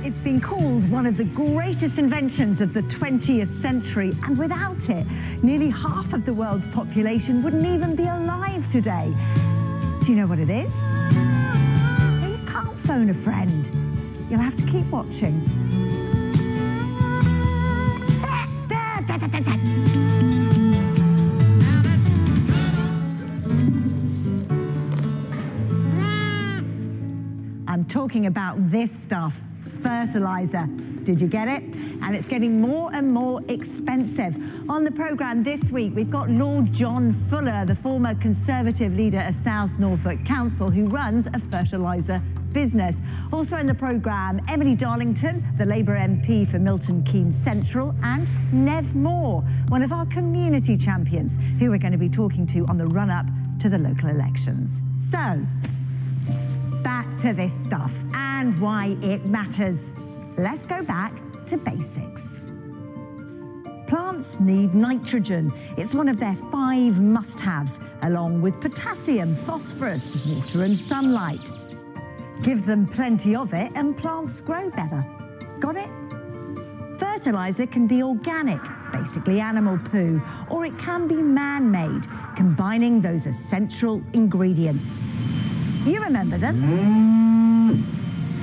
It's been called one of the greatest inventions of the 20th century, and without it, nearly half of the world's population wouldn't even be alive today. Do you know what it is? You can't phone a friend. You'll have to keep watching. I'm talking about this stuff, fertiliser. Did you get it? And it's getting more and more expensive. On the programme this week, we've got Lord John Fuller, the former Conservative leader of South Norfolk Council, who runs a fertiliser business. Also in the programme, Emily Darlington, the Labour MP for Milton Keynes Central, and Nev Moore, one of our community champions, who we're going to be talking to on the run-up to the local elections. So, back to this stuff and why it matters. Let's go back to basics. Plants need nitrogen. It's one of their 5 must-haves, along with potassium, phosphorus, water and sunlight. Give them plenty of it and plants grow better. Got it? Fertiliser can be organic, basically animal poo, or it can be man-made, combining those essential ingredients. You remember them?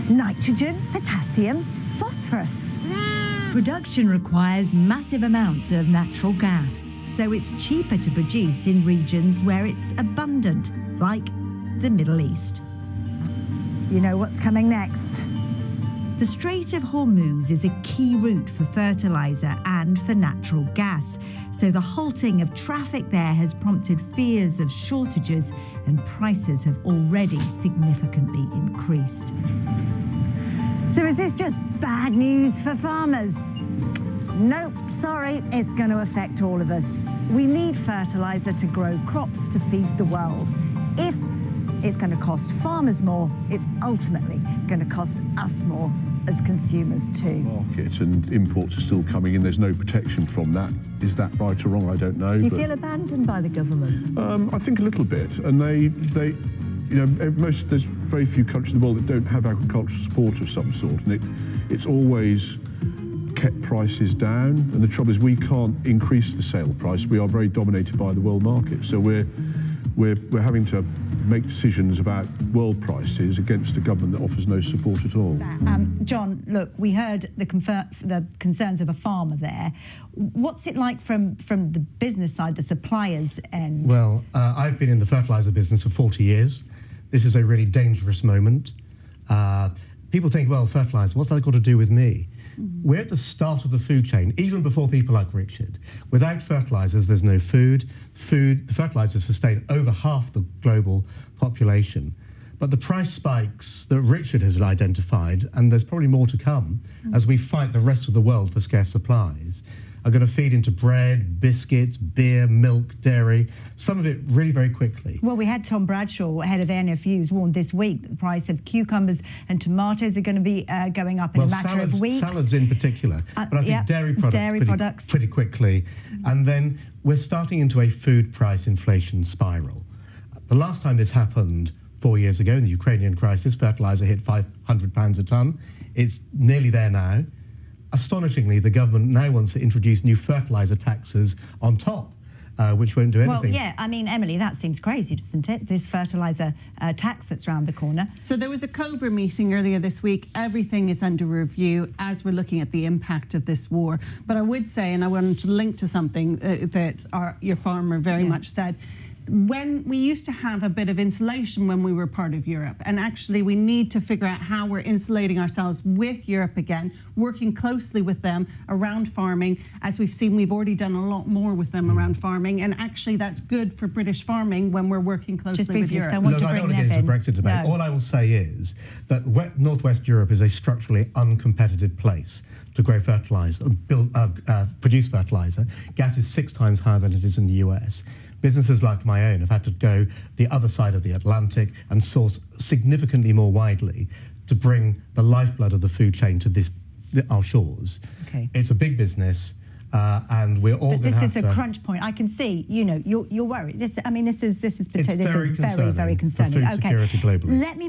Nitrogen, potassium, phosphorus. Production requires massive amounts of natural gas, so it's cheaper to produce in regions where it's abundant, like the Middle East. You know what's coming next? The Strait of Hormuz is a key route for fertiliser and for natural gas, so the halting of traffic there has prompted fears of shortages, and prices have already significantly increased. So is this just bad news for farmers? Nope, sorry, it's going to affect all of us. We need fertiliser to grow crops to feed the world. If it's going to cost farmers more, it's ultimately going to cost us more as consumers too. Market and imports are still coming in. There's no protection from that. Is that right or wrong? I don't know. Do you feel abandoned by the government? I think a little bit. And there's very few countries in the world that don't have agricultural support of some sort, and it's always kept prices down. And the trouble is, we can't increase the sale price. We are very dominated by the world market. So we're having to make decisions about world prices against a government that offers no support at all. John, look, we heard the concerns of a farmer there. What's it like from the business side, the suppliers' end? Well, I've been in the fertiliser business for 40 years. This is a really dangerous moment. People think, well, fertiliser, what's that got to do with me? We're at the start of the food chain, even before people like Richard. Without fertilisers, there's no food. The fertilisers sustain over half the global population. But the price spikes that Richard has identified, and there's probably more to come, as we fight the rest of the world for scarce supplies, are going to feed into bread, biscuits, beer, milk, dairy, some of it really very quickly. Well, we had Tom Bradshaw, head of NFU's, warned this week that the price of cucumbers and tomatoes are going to be going up in a matter of weeks. Salads in particular, but I think dairy products pretty quickly. And then we're starting into a food price inflation spiral. The last time this happened 4 years ago in the Ukrainian crisis, fertiliser hit £500 a tonne. It's nearly there now. Astonishingly, the government now wants to introduce new fertiliser taxes on top, which won't do anything. Well, yeah, I mean, Emily, that seems crazy, doesn't it? This fertiliser tax that's round the corner. So there was a COBRA meeting earlier this week. Everything is under review as we're looking at the impact of this war. But I would say, and I wanted to link to something that your farmer very much said, when we used to have a bit of insulation when we were part of Europe, and actually we need to figure out how we're insulating ourselves with Europe again, working closely with them around farming. As we've seen, we've already done a lot more with them around farming, and actually that's good for British farming when we're working closely with Europe. I don't want to get into a Brexit debate. No. All I will say is that Northwest Europe is a structurally uncompetitive place to grow fertiliser, produce fertiliser. Gas is 6 times higher than it is in the US. Businesses like my own have had to go the other side of the Atlantic and source significantly more widely to bring the lifeblood of the food chain to our shores. Okay. It's a big business. and we're all going to have to... This is a crunch point. I can see, you know, you're worried. This is very very concerning. for food security globally. Let me